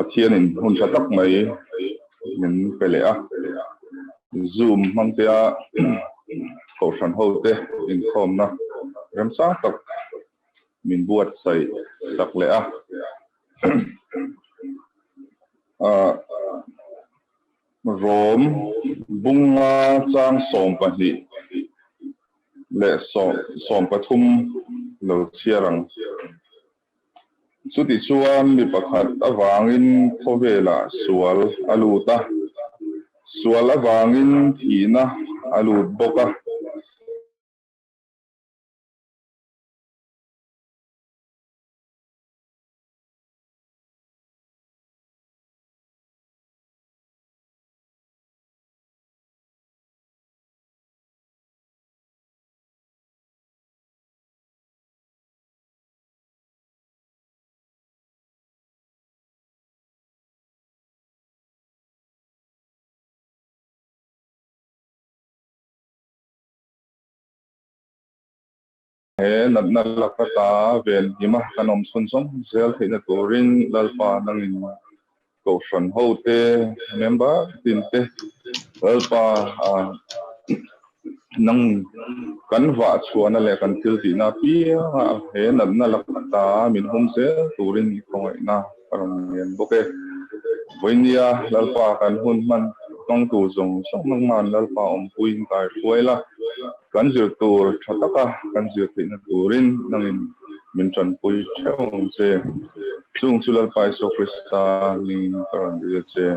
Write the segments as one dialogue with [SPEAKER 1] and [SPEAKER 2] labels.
[SPEAKER 1] thiên in hun sa tak mai min pele a zoom mang te a ko san ho te Inkhawm na ram sa tak min buat sai tak le a rom bunga chang som pahnih le som pathum lo chiarang chuti chuan mi pakhat awangin thawela sual aluta sual awangin thina alut boka na lakata vel hima kanom sonsom zel thina turin lalpa nangin ko san ho te member tinte lalpa nang kan wa chuana le kan thil ti na pi he na lakata min hum se turin khoi na parang yen boke voinia lalpa kan hun man tong tu zong sok nang man lalpa puin kai hruaila kan zirtur thataka kan zirtina turin nangin min chan pui cheu che chung sulal pai so krista ni karan de che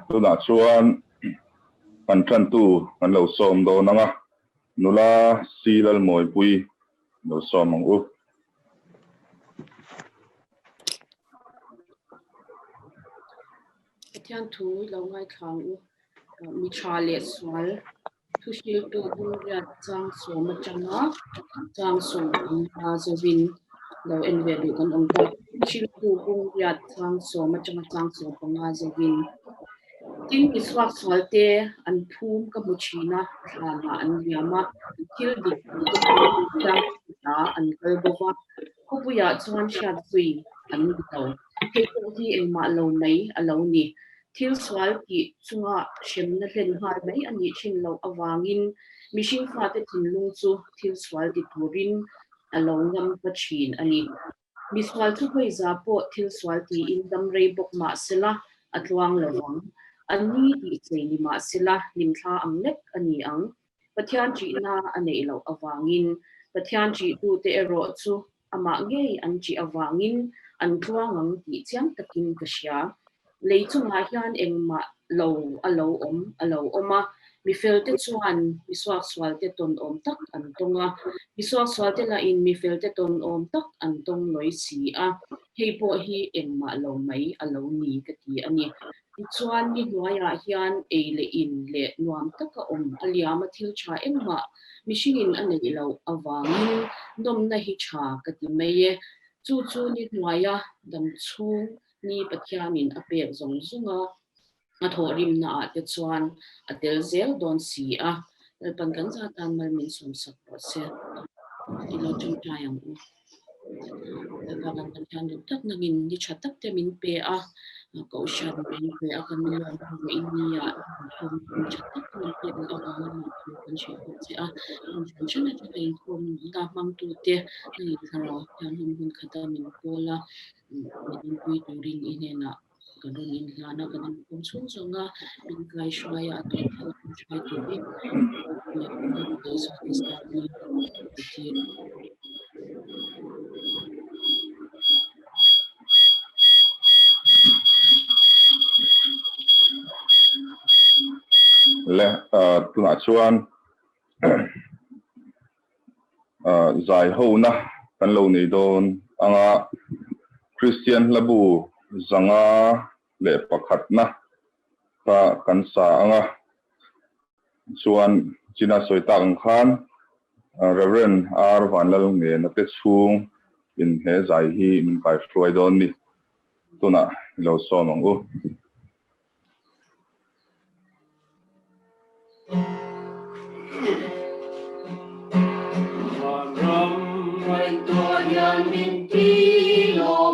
[SPEAKER 1] tu na chuan kan Ṭantu kan lo som do nanga nula si Lalmawipui lo som ang u
[SPEAKER 2] Ṭantu lo ngai thang u mi chale swal thu shil tu buria chang so ma changa chang so ma zovin lo envedu kan ongta shil tu buria chang so ma changa chang so ma zovin tin iswak swalte an phum ka muchina rama an yama kil dik chang ta an kalbova kubuya chuan shat zui an to ke ko hi en ma lo mai alo ni thil swal ki chunga shemna hlen har mai ani thin lo awangin mishing fa te thinlung chu thil swal ti turin alo ngam pachin ani miswal chu hoi za po thil swal ti in dam rei bok ma sela atluang lawang ani ti chei ma sela nimthla anglek ani ang pathian chi na anei lo awangin pathian chi tu te ero chu ama ngei an chi awangin an tluang ang ti chiang takin kasya leichunga hian engma alo oma mi felte chuan mi swak swal te ton om tak an tonga mi swak swal te la in mi felte ton om tak an tong loi si a hei po hi engma lo mai alo ni ka ti ani chuan ni hnuaia hian eile in le nuam taka om aliama thil tha engma mishingin anei lo awangin nomna hi tha ka ti meye chu ni hnuaia dam chhung ni pathianin apek zong zunga athorim na te chuan atel zel don si a pan kan za tan mal min som sak po se ilo chung tayang u kagan kan than tak nangin ni chatak te min pe a ko shan min pe a kan min lam ko in ya kom chatak min pe a kan kan shi ko se a kan chan na te kom da mang tu te ni tharo kan hun khata min kola min pui turin inena kadon in lana kadon kom chung zonga min kai shwaya ato kan shwai tu bi ya ko so is that ni
[SPEAKER 1] le tuna chuan zai ho na kan lo nei don anga Christian labu zanga le pakhat na ta kan sa anga chuan china soita ang khan Reverend Vanlalngena te chhung in he zai hi min kai hruai don ni tuna lo somang u
[SPEAKER 3] Min ti lo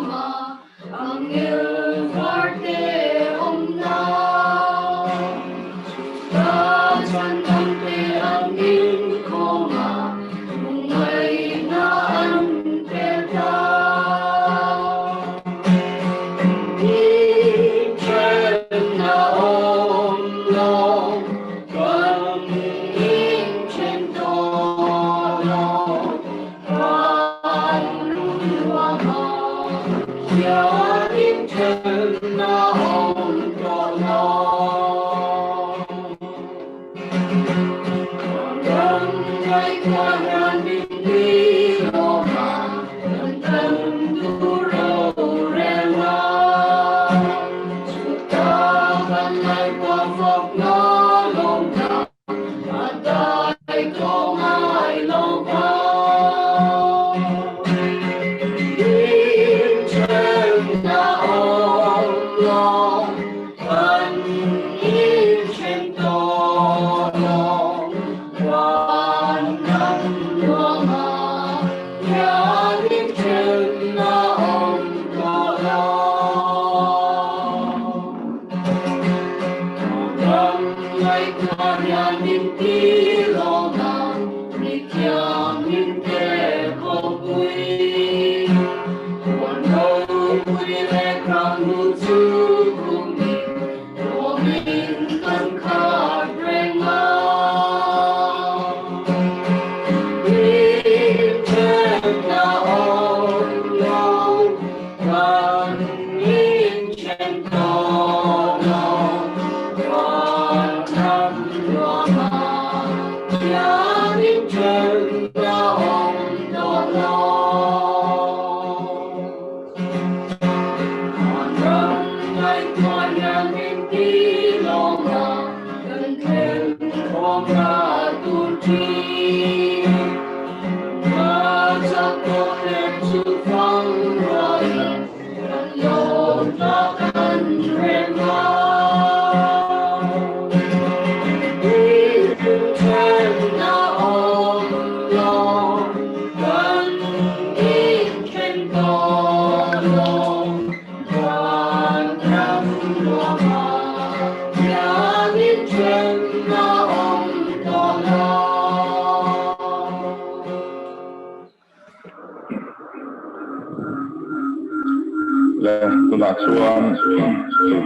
[SPEAKER 1] tuna chuan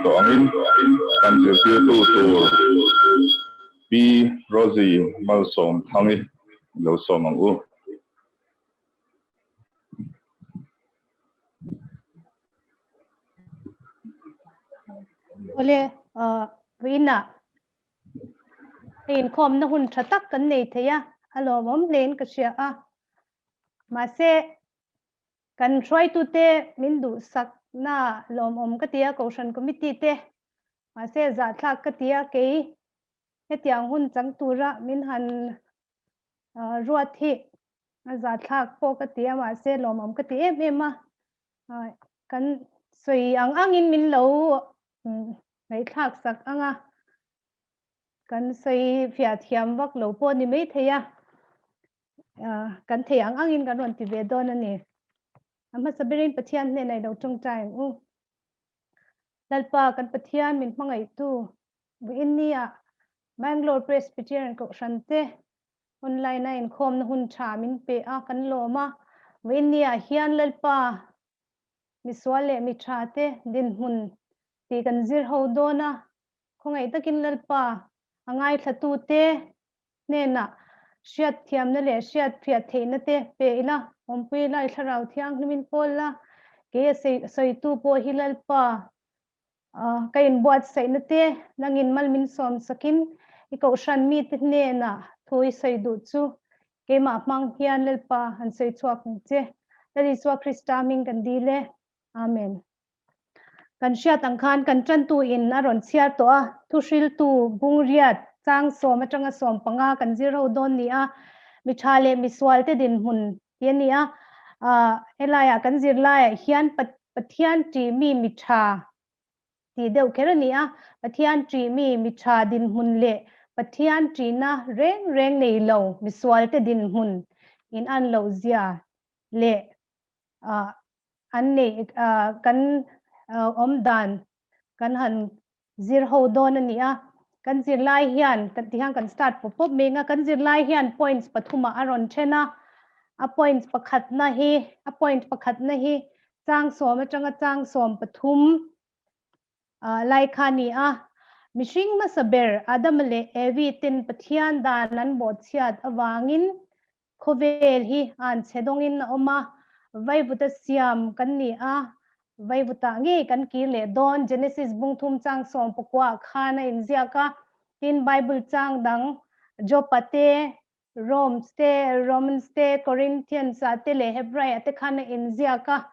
[SPEAKER 1] to angin kan zirtirtu tur B Rosy Malsawmthangi lo somang u
[SPEAKER 3] ole wina Inkhawm na hun thatak kan nei theya LalmawipuiiZirtirtu ka sia a ma se kan hruaitute min du sak na lom ka tia koshan committee te ma se za thlak ka tia ke hetiang hun chang tura min han ruat hi za thlak po ka tia ma se lom ka ti em a kan soi angin min lo nei thlak sak anga kan soi fia thiam wak lo po ni mai theya kan thei angin kan ron ti ve don ani ama sabirin pathian ne nei lo tong tai u lalpa kan pathian min mangai tu Innia Bangalore Presbyterian ko shante online na Inkhawm na hun tha min pe a kan loma Innia hian lalpa miswale mi tha te din hun ti kan zir ho dona khongai takin lalpa angai thatu te ne na shiat thiam na le shiat phia theina te pe ila ompui lai tharau thiang min polla ke sei tu po hilalpa kain buat sei na te nangin malmin som sakin iko shan mi te ne na thui sei du chu ke ma mang hian lalpa han sei chuak che tari swa Krista ming kan dile amen kan sia tangkhan kan Ṭantu in aron sia to a thushil tu bungriat chang som atanga som panga kan zero don ni a mi thale mi swal te din hun ye ni a elaya kan zirlaya hian pathian ti mi tha ti deuh khera ni a pathian ti mi tha din hun le pathian ti na reng nei lo mi swal te din hun in an lo zia le an nei kan omdan kan han zir ho don ani a kan zir lai hian kan tiang kan start pop menga kan zir lai hian points pathuma aron thena a points pakhat na hi chang som atanga chang som pathum lai khani a mishing masaber adamle evi tin pathian dan nan bot siat awangin khovel hi an chedongin oma vai buta siam kan ni a vai butangi kan ki le don Genesis bung thum chang som pokwa khana in ziaka tin Bible chang dang Jopate Romans te Corinthians te le Hebrew te khana in ziaka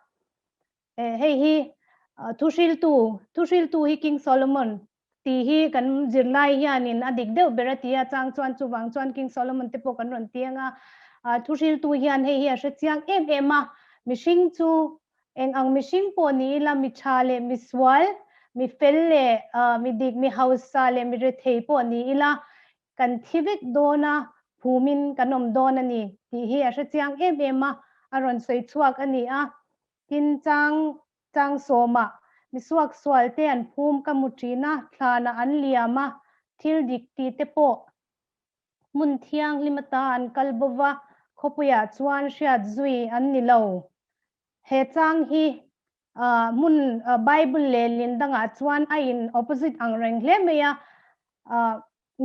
[SPEAKER 3] hei hi thushil tu hi King Solomon ti hi kan zirlai hianin adik deuh beratia chang chuan chuwang chuan King Solomon te po kan ron tianga thushil tu hian hei hi a hre chiang ema mishing chu eng ang mishing po ni la mi chale mi swal mi felle mi dik mi hausa le mi rethei po ni ila kan thivek dona phumin kanom dona ni ti hi a hre chiang ema aron soi chuak ani a tin chang soma mi suak swal te an phum kamutrina thlana an liama thil dik ti te po mun thiang limata an kalbova khopuya chuan hriat zui an ni lo he chang hi mun Bible le lindanga chuan a in opposite ang reng hle meya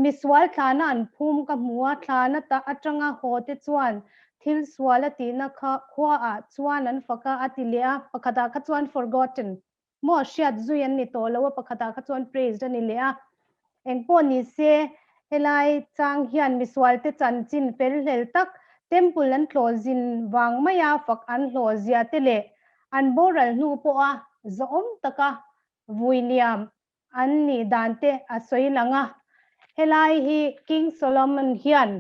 [SPEAKER 3] miswal thana an phum ka muwa thana ta atanga hote chuan thil swala ti na khwa a chuan an faka atilia pakhata kha chuan forgotten mo hriat zui an ni to lo pakhata kha chuan praised ani le engpo ni se helai chang hian miswal te chan chin fel hlel tak temple an closing wang maya fak an hlozia te le an boral nu po a zom taka William an ni dante a soilanga helai hi King Solomon hian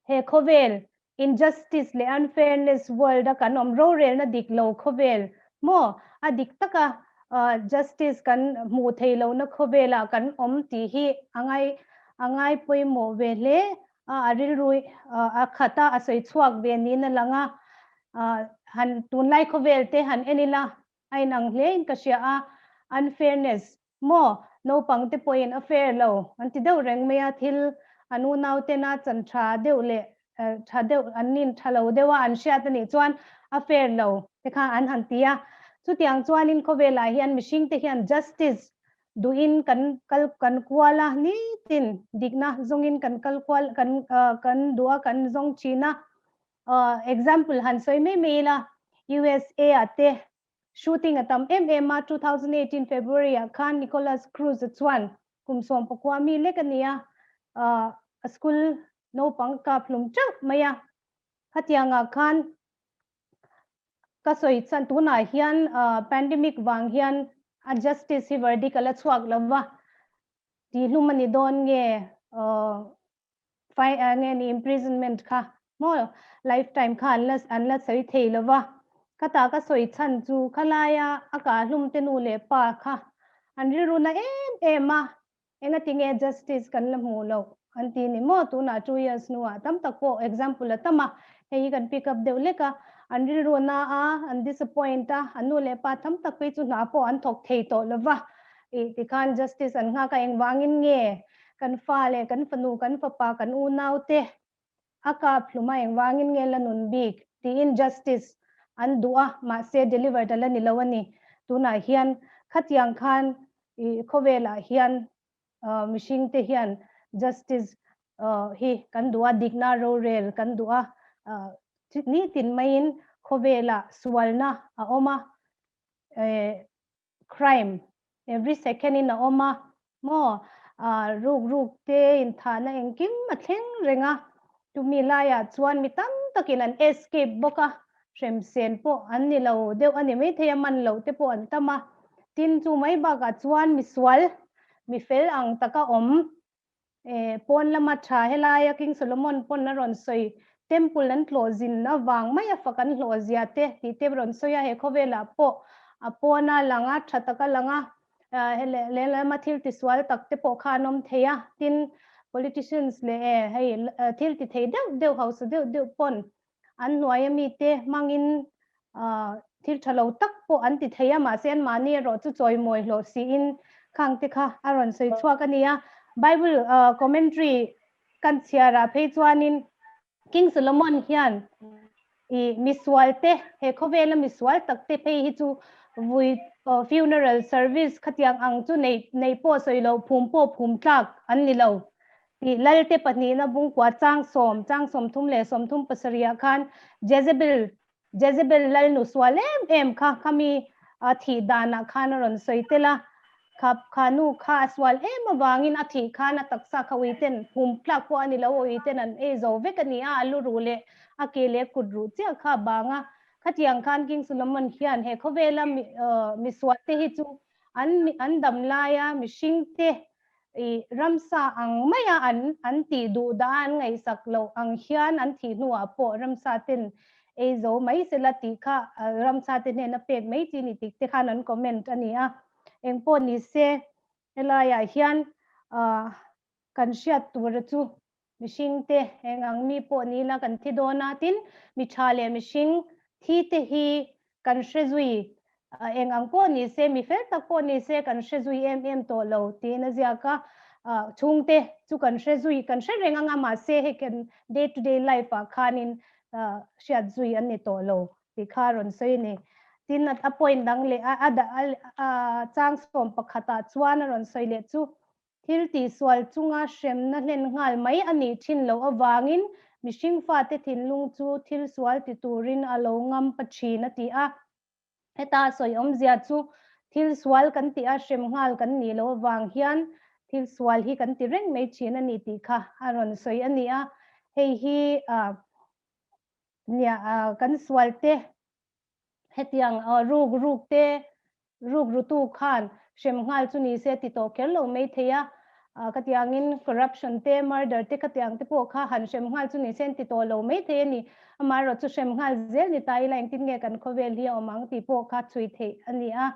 [SPEAKER 3] he khovel injustice le unfairness world a kanom ro rel na dik lo khovel mo adik taka justice kan mu thei lo na khovela kan om ti hi angai poimo vele aril rui a khata a soi chuak ve ni na langa han tunlai khovel te han enila ainang hle in ka sia a unfairness mo no pangte point affair lo anti deuh reng meya thil anu nau te na chan tha deuh le tha deuh anin thalo dewa an sia tani chuan affair lo te kha an han tia chu tiang chuan in khovela hian mishing te hian justice duin kan kwala ni tin dikna zongin kan kal kwal kan dua kan zong china example han soi me la USA ate shooting atam MMA 2018 February khan Nicholas Cruz chuan kumsom pakwa mi lekania school no pangka plum chak maya khatianga khan kasoi chan tuna hian pandemic wang hian a justice hi verdict ala chuak lawa ti lumani don nge nge ni imprisonment kha mo lifetime kha anla soi thei lawa kata ka soi chan chu khalaya aka hlum te nu le pa kha anri runa ema enga tinge justice kan la mu lo anti ni mo tu na 2 years nuwa tam tak po example atama hei kan pick up de leka anri runa an disappoint anu le pa tham tak pe chu na po an thok thei to lawa ti khan justice an nga ka eng wangin nge kan fa le kan fanu kan fa pa kan u nau te aka phluma eng wangin nge lanun big ti injustice an dua ma se deliver dala ni lawani tuna hian khatiang khan khovela hian mishing te hian justice hi kan dua digna ro rel kan dua ni tin main khovela sualna a oma crime every second in a oma mo ruk te in thana engkim mathleng renga tumi laya chuan mi tam takin an escape boka rem sen po an ni lo deu ani mai thei man lo te po an tama tin chu mai ba ka chuan mi swal mi fel ang taka om pon lama tha helaya King Solomon pon na ron soi temple an closing na wang mai afakan hlozia te ti te ron soya he khovela po apona langa thataka langa le lama thil ti swal tak te po khanom theya tin politicians le hei thil ti thei deu house deu pon an noyami te mangin thil thalo tak po an ti theya ma sen mani ro chu choi moi lo si in khang te kha aron soi chuak ania Bible commentary kan chiara phei chuanin King Solomon hian miswal te he khovela miswal tak te phei hi chu vui funeral service khatiang ang chu nei po soilo phum tlak an ni lo ti lalte patni na bung kwa chang som thum le som thum pasaria khan Jezebel Jezebel lal nu swalem em kha mi thi dana khana ron soitela khap khanu kha swal em awangin athi khana taksa khawiten hum plak po ani lo oiten an e zo vekania alu rule akele kudru chia kha banga khatiang khan king Solomon hian he khovela mi swate hi chu an damlaya mi shingte i ramsa ang maya an ti du dan ngai saklo ang hian an thi nuwa po ramsa tin e zo mai selati kha ramsa tin na pek mai ti ni tik te khan an comment ania eng po ni se elaya hian kan shiat tur chu mishing te eng ang mi po ni la kan thi do na tin mi thale mishing thi te hi kan shrezui eng ang po ni se mi fel tak po ni se kan shrezui em to lo ti na zia ka chhung te chu kan shrezui kan shreng anga ma se he kan day to day life a khanin shiat zui an ni to lo ti kharon sei ni tin at appoint dang le chang som pakhata chuan ron sei le chu thil ti swal chunga shrem na hlen ngal mai ani thin lo awangin mishing fa te thin lung chu thil swal ti turin alo ngam pachi na ti a heta soi om zia chu thil swal kan ti a shrem ngal kan ni lo awang hian thil swal hi kan ti reng mai chin ani ti kha aron soi ani a hei hi nia kan swal te hetiang ruk te rutu khan shrem ngal chu ni se ti to kerlo mai theya katiangin corruption te murder te katiang te po kha han shrem ngal chu ni sen ti to lo mai the ni amaro chu shrem ngal zel ni tai line tin nge kan khovel hi omang ti po kha chui the ani a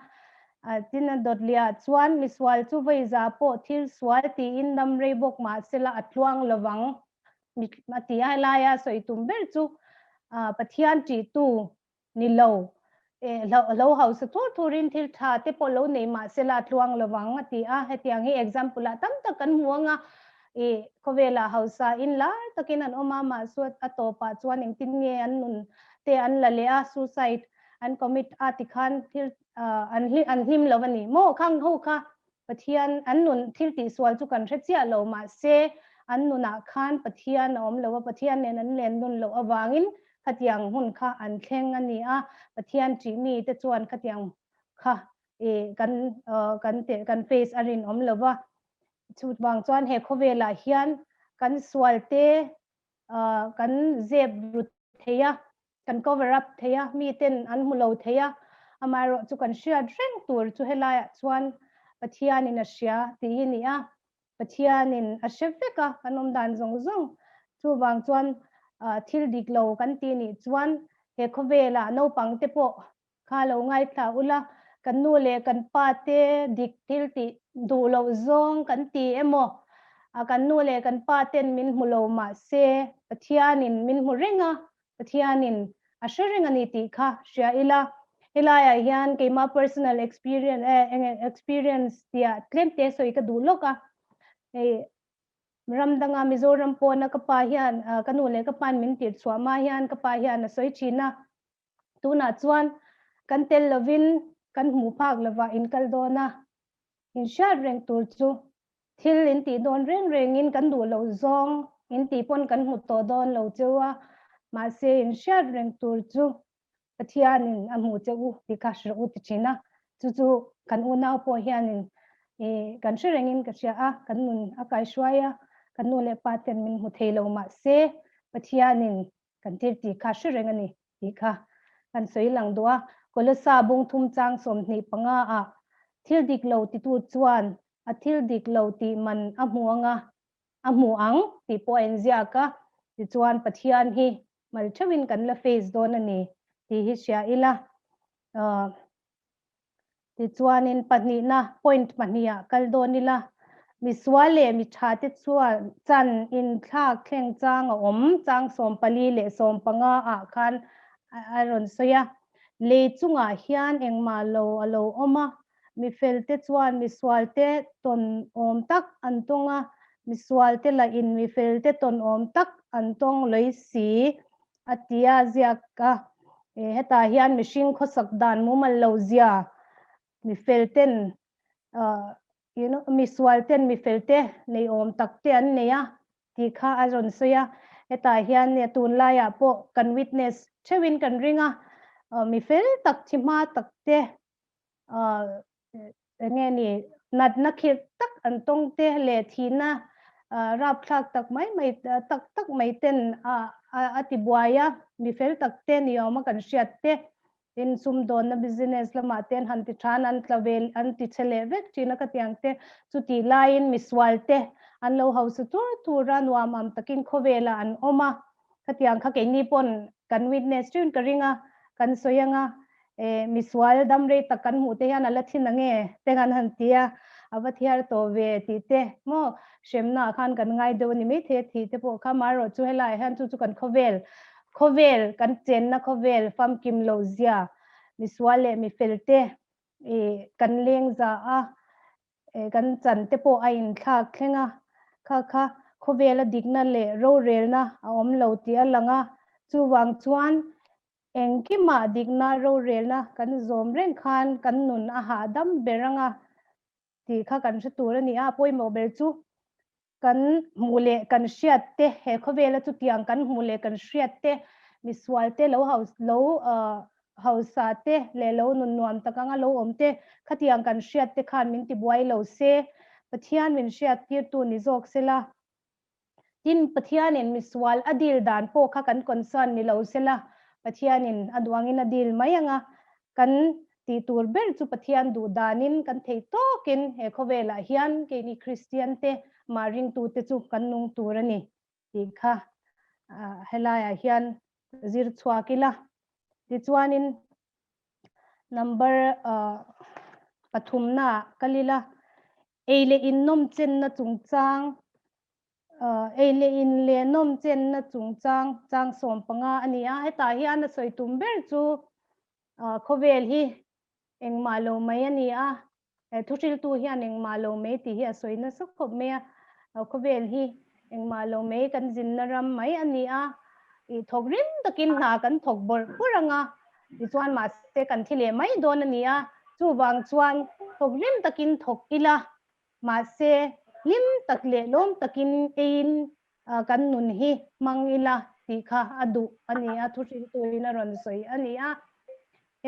[SPEAKER 3] tin dot lia chuan mi swal chu vai za po thil swal ti in dam rei bok ma sela atluang lawang mi ti ai la ya soi tum ber chu pathian ti tu ni lo lo house thur thurin thil tha te po lo nei ma sela tluang lawang ati a hetiang hi example tam tak kan muanga kovela house in la takin an oma ma suat atopa chuan eng tin nge an nun te an la le a suicide an commit atikhan thil an him lovani mo khang ho kha pathian an nun thil ti swal chu kan rechia lo ma se an nuna khan pathian om lo pathian nen an len nun lo awangin khatiang hun kha an thleng ani a pathian chi mi te chuan khatiang kha kan face arin om lova chu bang chuan he khovela hian kan swal te kan zeb rut theya kan cover up theya mi ten an mulo theya amaro chu kan shia reng tur chu helaya chuan pathian in a shia ti ni a pathian in a sheveka kanom dan zong zong chu bang chuan thil dik lo kan ti ni chuan he khovela no pang te po kha lo ngai thla ula kan nu le kan pa te dik thil ti du lo zong kan ti emo kan nu le kan pa ten min mulo ma se pathianin min murenga pathianin a sharing ani ti kha shia ilaya hian keima personal experience tia claim te soi ka du loka ramdanga mizoram po na kapa hian kanule kapan min tir swama hian kapa hian na soi china tuna chuan kan tel lovin kan mu phak lova in kaldona in shar reng tur chu thil in ti don reng in kan du lo zong in ti pon kan mu to don lo chuwa ma se in shar reng tur chu pathian in amu chu ti ka shru ti china chu kan una po hian in kan shreng in ka sia a kan nun akai shwaya kan nu le paten min mu thelo ma se pathianin kan tir ti kha shreng ani ti kha kan soi lang doa kolasa bung thum chang som ni panga a thil dik lo ti tu chuan a thil dik lo ti man amuanga amuang ti po enzia ka ti chuan pathian hi mal thawin kan la face don ani ti hi sia ila ti chuan in pani na point mania kal donila mi swale mi thate chuan chan in thak thleng chang om chang som pali le som panga a khan aron soya le chunga hian engma lo alo oma mi felte chuan mi swalte ton om tak antonga mi swalte la in mi felte ton om tak antong loi si atia ziaka heta hian mishing khosak dan mumal lo zia mi felten mi swalten mi felte nei om takte an neya ti kha aron soya eta hian ne tun la ya po kan witness chewin kan ringa mi fel tak chima tak te nghe ni nat na khir tak an tong te le thina rap thak tak mai tak mai ten ati buaya mi fel tak te ni oma kan hriat te in sum don na business lama ten han ti than an tlavel an ti chele vek thina ka tiang te chuti line miswal te an lo house tur ran wa mam takin khovela an oma ka tiang kha ke ni pon kan witness tun ka ringa kan soyanga miswal dam re takan mu te yan ala thin ange tengan han tia avathiar to ve ti te mo shemna khan kan ngai do ni me the thi te po kha maro chu helai han chu kan khovel kan chen na khovel fam kim lo zia miswale mi felte kan leng za kan chan te po a in thak khenga kha khovela digna le ro rel na om lo ti alanga chu wang chuan engki ma digna ro rel na kan zom reng khan kan nun a ha dam beranga ti kha kan hritur ani a poimo ber chu kan mule kan hriat te he khovela chu tiang kan mule kan hriat te miswal te lo house te le lo nun nuam takanga lo omte khatiang kan hriat te khan min ti buai lo se pathian min hriat tir tu ni jok sela tin pathian in miswal adil dan po kha kan concern ni lo sela pathian in adwangin adil mayanga kan ti tur ber chu pathian du danin kan thei tokin he khovela hian ke ni christian te maring tu te chu kan nung turani ti kha helaya hian zir chhuakila ti chuanin number pathumna kalila eile in nom chen na chungchang eile in le nom chen na chang som panga ania heta hian na soitum ber chu khovel hi eng malo mai ania thusil tu hian eng malo mai ti hi soina sak khop me khovel hi eng malo mai kan jin na ram mai ania I thogrim takin na kan thogbor puranga ti chuan ma se kan thile mai don ania chu wang chuan thogrim takin thokila ma se lim takle lom takin ein kan nun hi mangila ti kha adu ania thusil tu ina ron soi ania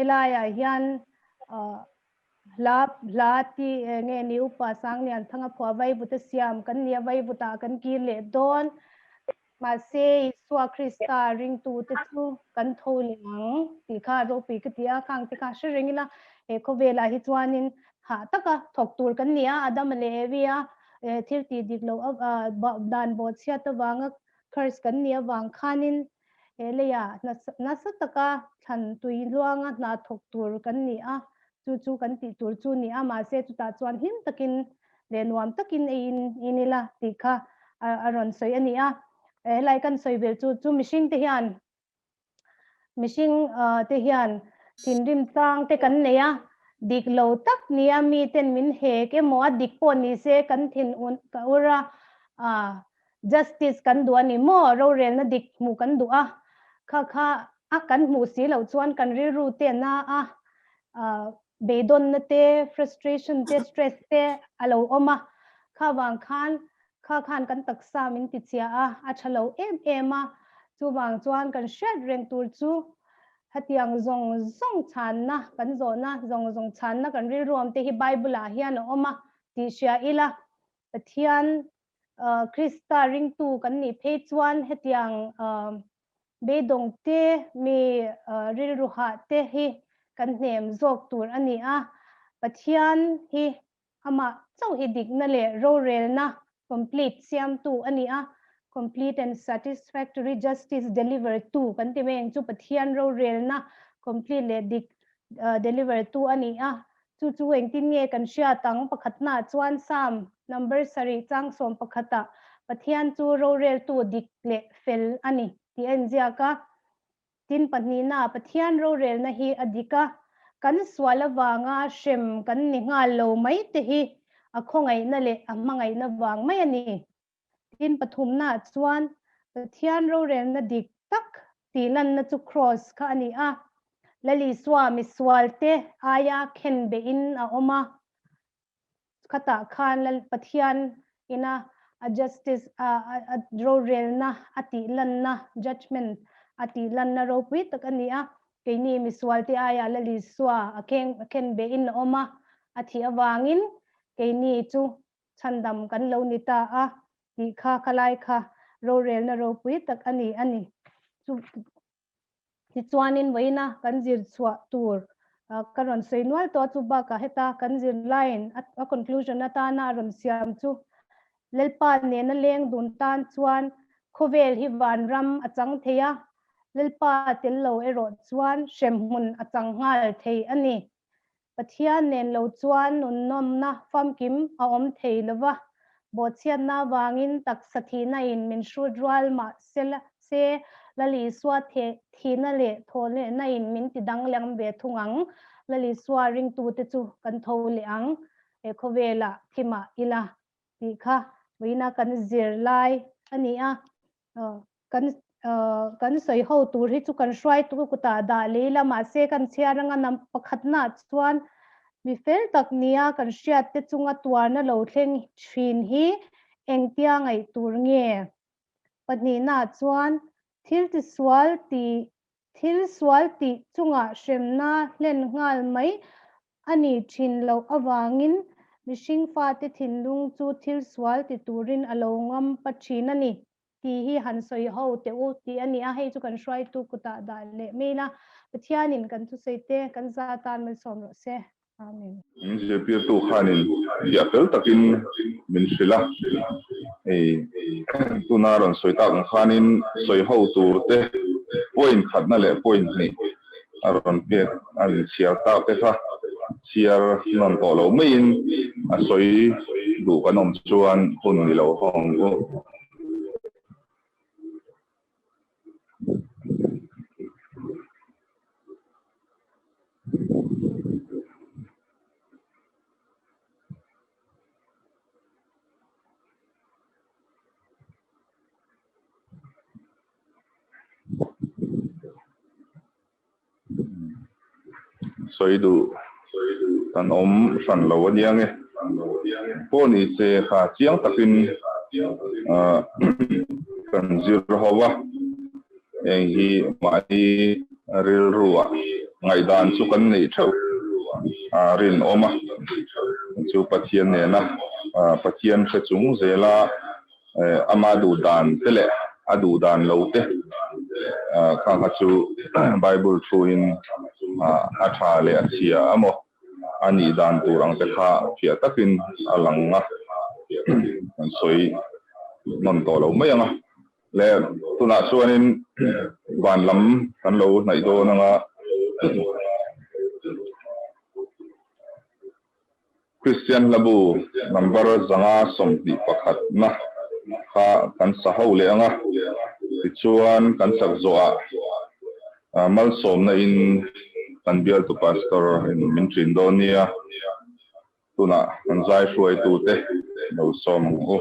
[SPEAKER 3] elaya hian la ti nge ni upa sang lian thanga phwa vai buta siam kan nia vai buta kan ki le don ma se iswa krista ring tu te chu kan tholing ti kha ro pi ka tia khang ti kha shringila e ko vela hi chuanin ha taka thok tur kan nia adam le via thil ti diklo dan bo chia ta wanga khars kan nia wang khanin eleya na sataka than tui luanga na thok tur kan nia chu kan ti tur chu nia ma se chu ta chuan him takin le nuam takin inila ti kha aron soi ania lai kan soi vel chu mishing te hian tin rim tang te kan neya dik lo tak nia mi ten min he ke mo dik po ni se kan thin un ka ura justice kan du ani mo ro rel na dik mu kan du kha kan mu si lo chuan kan ri ru te na bedon na te frustration te stress te alo oma kha wang khan kan taksa min ti chia a thalo em chu wang chuan kan shet reng tur chu hatiang zong chan na kan zo na zong chan na kan ri rom te hi bible a hian oma ti sia ila pathian krista ring tu kan ni phe chuan hetiang bedong te mi ril ruha te hi kan hnem zok tur ani pathian hi ama chau hi dik na le ro rel na complete siam tu ani complete and satisfactory justice delivered to kan ti meng chu pathian ro rel na complete le dik deliver tu ani chu eng tin nge kan sia tang pakhat na chuan sam number sari chang som pakhata pathian chu ro rel tu dik le fel ani ti enjia ka tin pani na pathian ro rel na hi adika kan swala wanga shem kan ni nga lo mai te hi akhongai na le amangai na wang mai ani tin pathum na chuan pathian ro rel na dik tak ti lan na chu cross kha ani lali swami swalte aya khen be in oma khata khan lal pathian ina a justice ro rel na ati lan na judgment ati lan na ro pui tak ani cái ni miswal ti aya la li swa aken be in oma athi awangin cái ni chu chandam kan lo ni ta a ti kha khalai kha ro rel na ro pui tak ani chu ti chuanin voina kan zir chwa tur karon seinwal to chu ba ka heta kan zir line a conclusion ata na ron siam chu lelpa ne na leng dun tan chuan khovel hi van ram achang theya lelpa tel lo ero chuan shemmun achang ngal thei ani pathian nen lo chuan nun nom na fam kim a om thei lova bo chian na wangin tak sathi na in min shru dwal ma se lali swa the thina le thole na in min ti dang leng be thungang lali swa ring tu te chu kan tho le ang e khovela thima ila ti kha voina kan zir lai ani a kan soi ho tur hi chu kan hruai tu ku ta da le lama se kan chiaranga nam pakhat na chuan mi fel tak nia kan hriat te chunga tuarna lo thleng thin hi engtia ngai tur nge pani na chuan thil swal ti chunga hremna hlen ngal mai ani thin lo awangin mishing fa te thinlung chu thil swal ti turin alo ngam pathin ani ti hi han soi ho te u ti ani a hei chu kan hruai tu kuta da le mena pathianin kan tu seite kan za tan mal som ro se amen
[SPEAKER 1] BMPC khanin ya fel takin min sila tunaron soi tak khanin soi ho tur te point khatna le point ni aron pe an siar ta te kha siar non to lo mein a soi du kanom chuan hun ni lo hong u soi du tan om san lo wadiang e poni se kha chiang takin kan zir hawa hi mai ril ruwa ngai dan chu kan nei thau rin oma chu pathian ne na pathian kha chung zela amadu dan tele adu dan lo te kha chu bible thu in atha le achia amo ani dan turang te kha phia takin alanga an soi non to lo mai anga le tuna suanin van lam kan lo nai do nanga Christian labu number zanga somti pakhat na kha kan saho le anga tichuan kan sak zoa malsom na in kan bial to pastor in mintrin donia tuna kan zai hruaitu te no som o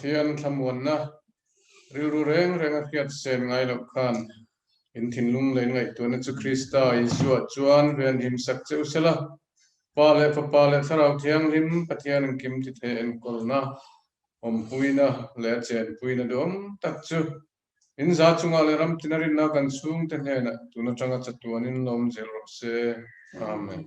[SPEAKER 4] Thian thamun na riu reng reng khiat sen ngai lo khan in thin lung lein ngai tu na chu Krista Isua chuan ven him sak cheu sela pale tharau thiang lim pathian kim ti the en kolna om puina le chen puina dom tak chu in za chunga le ram tinarin na kan chung te hena tuna tanga chatuanin lom zel ro se amen